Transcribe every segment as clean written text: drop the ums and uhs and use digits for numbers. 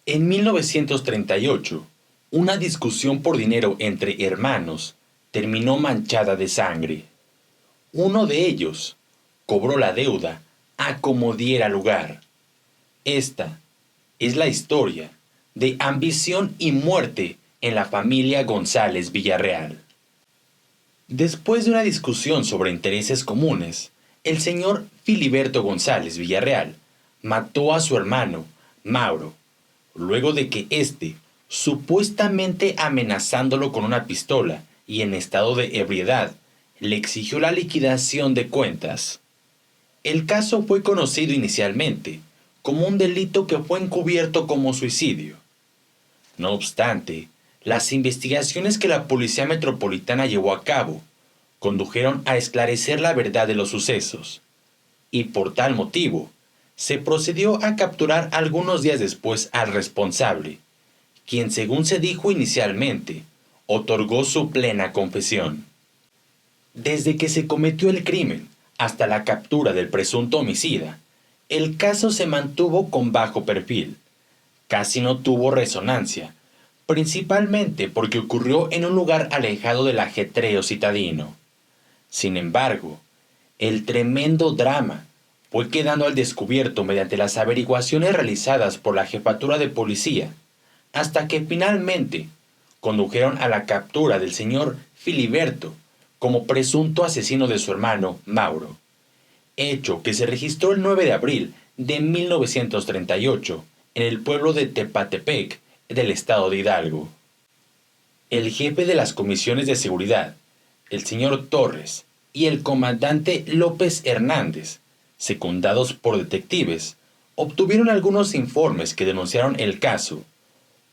En 1938, una discusión por dinero entre hermanos terminó manchada de sangre. Uno de ellos cobró la deuda a como diera lugar. Esta es la historia de ambición y muerte en la familia González Villarreal. Después de una discusión sobre intereses comunes, el señor Filiberto González Villarreal mató a su hermano, Mauro, luego de que éste, supuestamente amenazándolo con una pistola y en estado de ebriedad, le exigió la liquidación de cuentas. El caso fue conocido inicialmente como un delito que fue encubierto como suicidio. No obstante, las investigaciones que la Policía Metropolitana llevó a cabo condujeron a esclarecer la verdad de los sucesos, y por tal motivo, se procedió a capturar algunos días después al responsable, quien según se dijo inicialmente, otorgó su plena confesión. Desde que se cometió el crimen hasta la captura del presunto homicida, el caso se mantuvo con bajo perfil. Casi no tuvo resonancia, principalmente porque ocurrió en un lugar alejado del ajetreo citadino. Sin embargo, el tremendo drama fue quedando al descubierto mediante las averiguaciones realizadas por la jefatura de policía, hasta que finalmente condujeron a la captura del señor Filiberto como presunto asesino de su hermano Mauro, hecho que se registró el 9 de abril de 1938 en el pueblo de Tepatepec del estado de Hidalgo. El jefe de las comisiones de seguridad, el señor Torres, y el comandante López Hernández, secundados por detectives, obtuvieron algunos informes que denunciaron el caso,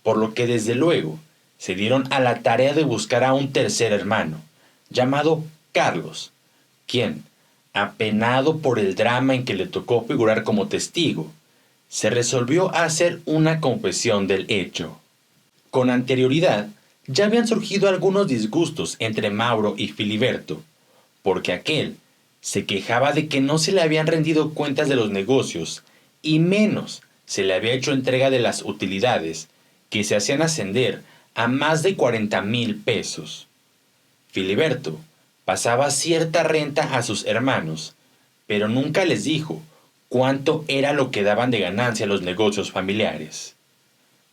por lo que desde luego se dieron a la tarea de buscar a un tercer hermano, llamado Carlos, quien, apenado por el drama en que le tocó figurar como testigo, se resolvió a hacer una confesión del hecho. Con anterioridad, ya habían surgido algunos disgustos entre Mauro y Filiberto, porque aquel se quejaba de que no se le habían rendido cuentas de los negocios y menos se le había hecho entrega de las utilidades que se hacían ascender a más de 40,000 pesos. Filiberto pasaba cierta renta a sus hermanos, pero nunca les dijo cuánto era lo que daban de ganancia los negocios familiares.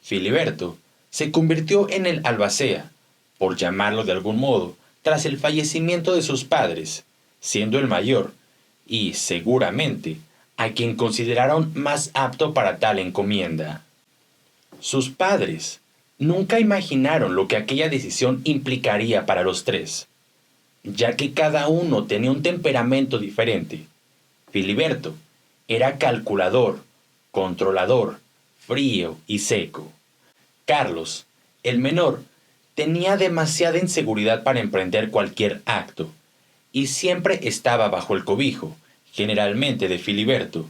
Filiberto se convirtió en el albacea, por llamarlo de algún modo, tras el fallecimiento de sus padres, siendo el mayor, y seguramente a quien consideraron más apto para tal encomienda. Sus padres nunca imaginaron lo que aquella decisión implicaría para los tres, ya que cada uno tenía un temperamento diferente. Filiberto era calculador, controlador, frío y seco. Carlos, el menor, tenía demasiada inseguridad para emprender cualquier acto, y siempre estaba bajo el cobijo, generalmente de Filiberto,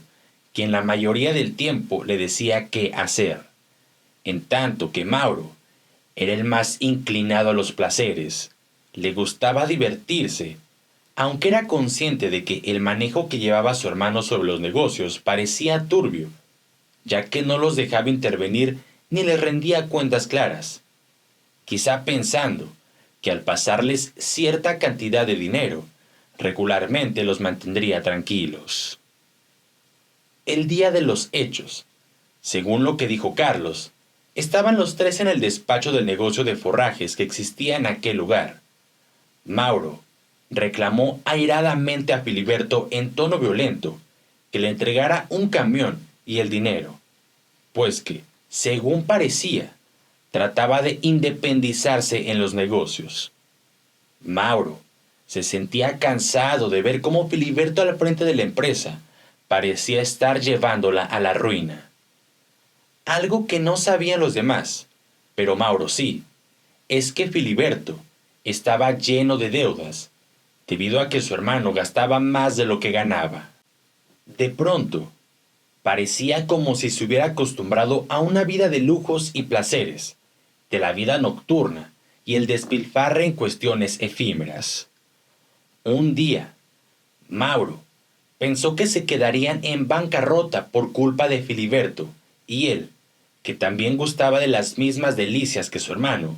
quien la mayoría del tiempo le decía qué hacer, en tanto que Mauro era el más inclinado a los placeres, le gustaba divertirse, aunque era consciente de que el manejo que llevaba su hermano sobre los negocios parecía turbio, ya que no los dejaba intervenir ni les rendía cuentas claras, quizá pensando que al pasarles cierta cantidad de dinero, regularmente los mantendría tranquilos. El día de los hechos, según lo que dijo Carlos, estaban los tres en el despacho del negocio de forrajes que existía en aquel lugar. Mauro reclamó airadamente a Filiberto en tono violento que le entregara un camión y el dinero, pues que, según parecía, trataba de independizarse en los negocios. Mauro se sentía cansado de ver cómo Filiberto al frente de la empresa parecía estar llevándola a la ruina. Algo que no sabían los demás, pero Mauro sí, es que Filiberto estaba lleno de deudas, debido a que su hermano gastaba más de lo que ganaba. De pronto, parecía como si se hubiera acostumbrado a una vida de lujos y placeres, de la vida nocturna y el despilfarre en cuestiones efímeras. Un día, Mauro pensó que se quedarían en bancarrota por culpa de Filiberto, y él, que también gustaba de las mismas delicias que su hermano,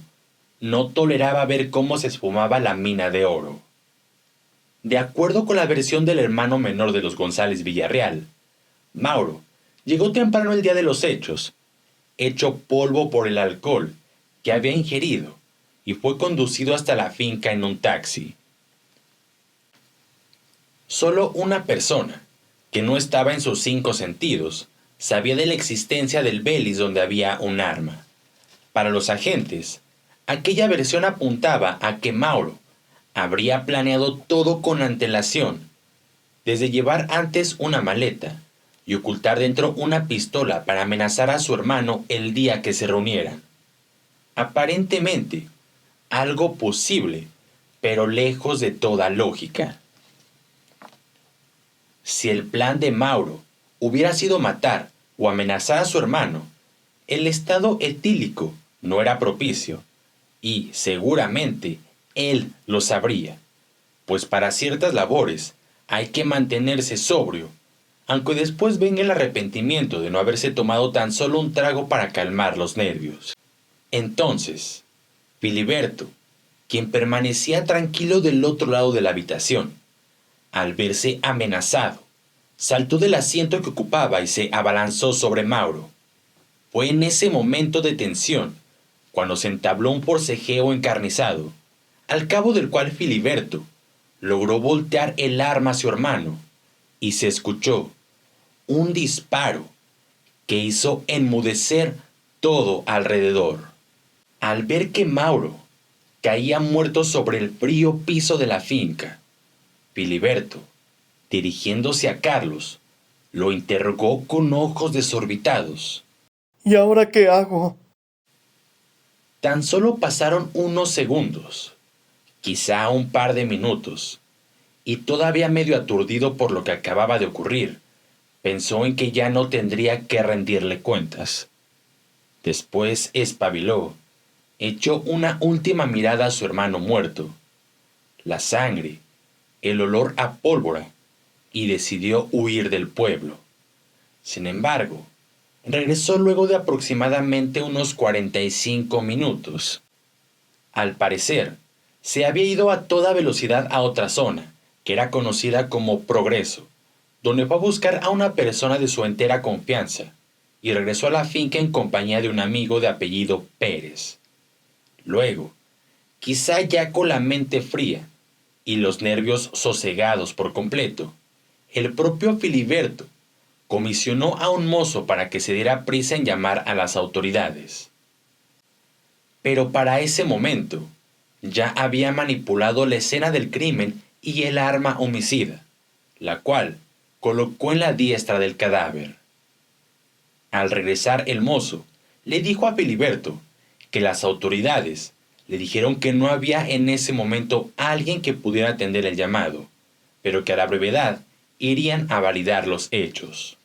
no toleraba ver cómo se esfumaba la mina de oro. De acuerdo con la versión del hermano menor de los González Villarreal, Mauro llegó temprano el día de los hechos, hecho polvo por el alcohol que había ingerido, y fue conducido hasta la finca en un taxi. Solo una persona, que no estaba en sus 5 sentidos, sabía de la existencia del Belis donde había un arma. Para los agentes, aquella versión apuntaba a que Mauro habría planeado todo con antelación, desde llevar antes una maleta y ocultar dentro una pistola para amenazar a su hermano el día que se reunieran. Aparentemente, algo posible, pero lejos de toda lógica. Si el plan de Mauro hubiera sido matar o amenazar a su hermano, el estado etílico no era propicio, y seguramente él lo sabría, pues para ciertas labores hay que mantenerse sobrio, aunque después venga el arrepentimiento de no haberse tomado tan solo un trago para calmar los nervios. Entonces, Filiberto, quien permanecía tranquilo del otro lado de la habitación, al verse amenazado, saltó del asiento que ocupaba y se abalanzó sobre Mauro. Fue en ese momento de tensión cuando se entabló un forcejeo encarnizado, al cabo del cual Filiberto logró voltear el arma a su hermano y se escuchó un disparo que hizo enmudecer todo alrededor. Al ver que Mauro caía muerto sobre el frío piso de la finca, Filiberto, dirigiéndose a Carlos, lo interrogó con ojos desorbitados. ¿Y ahora qué hago? Tan solo pasaron unos segundos, quizá un par de minutos, y todavía medio aturdido por lo que acababa de ocurrir, pensó en que ya no tendría que rendirle cuentas. Después espabiló, echó una última mirada a su hermano muerto, la sangre, el olor a pólvora, y decidió huir del pueblo. Sin embargo, regresó luego de aproximadamente unos 45 minutos. Al parecer, se había ido a toda velocidad a otra zona, que era conocida como Progreso, donde fue a buscar a una persona de su entera confianza, y regresó a la finca en compañía de un amigo de apellido Pérez. Luego, quizá ya con la mente fría y los nervios sosegados por completo, el propio Filiberto comisionó a un mozo para que se diera prisa en llamar a las autoridades. Pero para ese momento, ya había manipulado la escena del crimen y el arma homicida, la cual colocó en la diestra del cadáver. Al regresar el mozo, le dijo a Filiberto que las autoridades le dijeron que no había en ese momento alguien que pudiera atender el llamado, pero que a la brevedad irían a validar los hechos.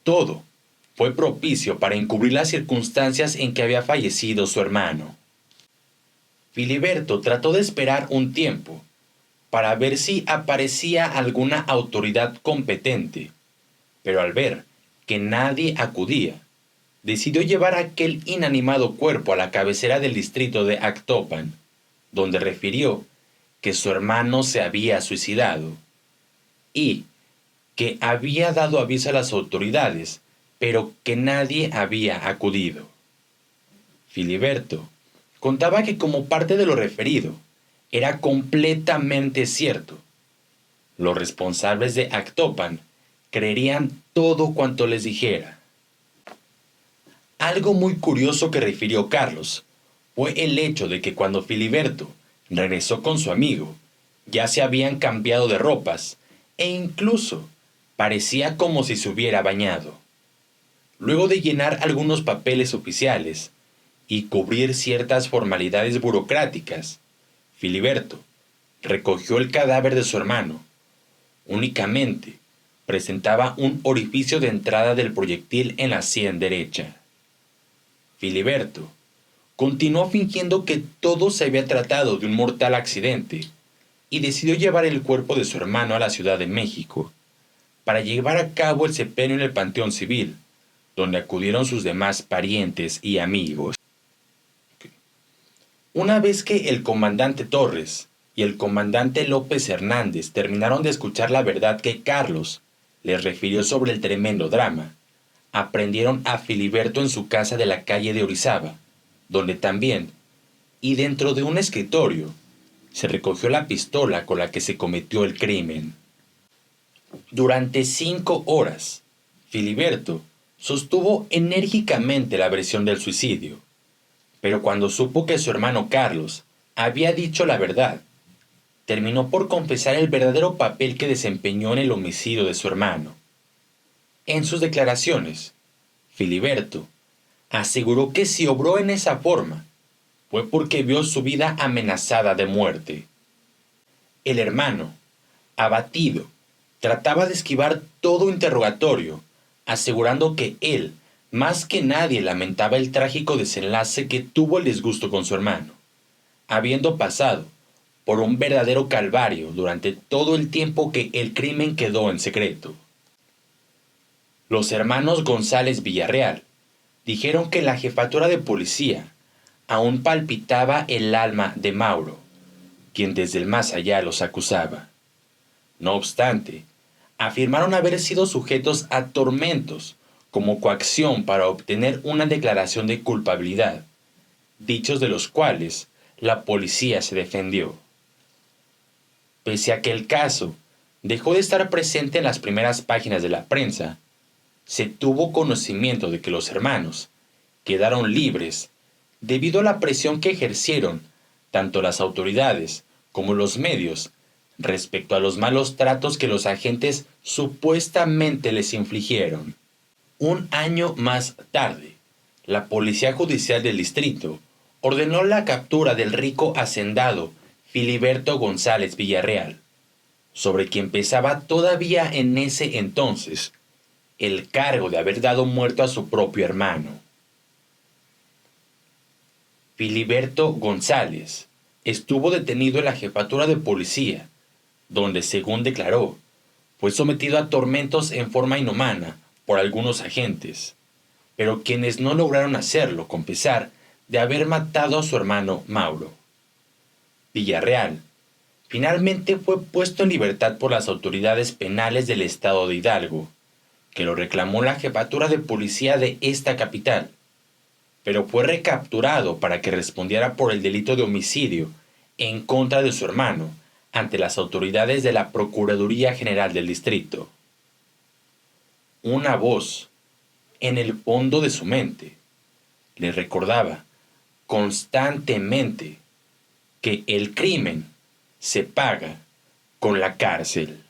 Todo fue propicio para encubrir las circunstancias en que había fallecido su hermano. Filiberto trató de esperar un tiempo para ver si aparecía alguna autoridad competente, pero al ver que nadie acudía, decidió llevar aquel inanimado cuerpo a la cabecera del distrito de Actopan, donde refirió que su hermano se había suicidado y que había dado aviso a las autoridades, pero que nadie había acudido. Filiberto contaba que como parte de lo referido, era completamente cierto. Los responsables de Actopan creerían todo cuanto les dijera. Algo muy curioso que refirió Carlos fue el hecho de que cuando Filiberto regresó con su amigo, ya se habían cambiado de ropas e incluso parecía como si se hubiera bañado. Luego de llenar algunos papeles oficiales y cubrir ciertas formalidades burocráticas, Filiberto recogió el cadáver de su hermano. Únicamente presentaba un orificio de entrada del proyectil en la sien derecha. Filiberto continuó fingiendo que todo se había tratado de un mortal accidente y decidió llevar el cuerpo de su hermano a la Ciudad de México para llevar a cabo el sepelio en el Panteón Civil, donde acudieron sus demás parientes y amigos. Una vez que el comandante Torres y el comandante López Hernández terminaron de escuchar la verdad que Carlos les refirió sobre el tremendo drama, aprendieron a Filiberto en su casa de la calle de Orizaba, donde también, y dentro de un escritorio, se recogió la pistola con la que se cometió el crimen. Durante 5 horas, Filiberto sostuvo enérgicamente la versión del suicidio, pero cuando supo que su hermano Carlos había dicho la verdad, terminó por confesar el verdadero papel que desempeñó en el homicidio de su hermano. En sus declaraciones, Filiberto aseguró que si obró en esa forma, fue porque vio su vida amenazada de muerte. El hermano, abatido, trataba de esquivar todo interrogatorio, asegurando que él, más que nadie, lamentaba el trágico desenlace que tuvo el disgusto con su hermano, habiendo pasado por un verdadero calvario durante todo el tiempo que el crimen quedó en secreto. Los hermanos González Villarreal dijeron que la jefatura de policía aún palpitaba el alma de Mauro, quien desde el más allá los acusaba. No obstante, afirmaron haber sido sujetos a tormentos como coacción para obtener una declaración de culpabilidad, dichos de los cuales la policía se defendió. Pese a que el caso dejó de estar presente en las primeras páginas de la prensa, se tuvo conocimiento de que los hermanos quedaron libres debido a la presión que ejercieron tanto las autoridades como los medios respecto a los malos tratos que los agentes supuestamente les infligieron. Un año más tarde, la Policía Judicial del Distrito ordenó la captura del rico hacendado Filiberto González Villarreal, sobre quien pesaba todavía en ese entonces el cargo de haber dado muerto a su propio hermano. Filiberto González estuvo detenido en la jefatura de policía, donde, según declaró, fue sometido a tormentos en forma inhumana por algunos agentes, pero quienes no lograron hacerlo con pesar de haber matado a su hermano Mauro. Villarreal finalmente fue puesto en libertad por las autoridades penales del estado de Hidalgo, que lo reclamó la jefatura de policía de esta capital, pero fue recapturado para que respondiera por el delito de homicidio en contra de su hermano ante las autoridades de la Procuraduría General del Distrito. Una voz, en el fondo de su mente, le recordaba constantemente que el crimen se paga con la cárcel.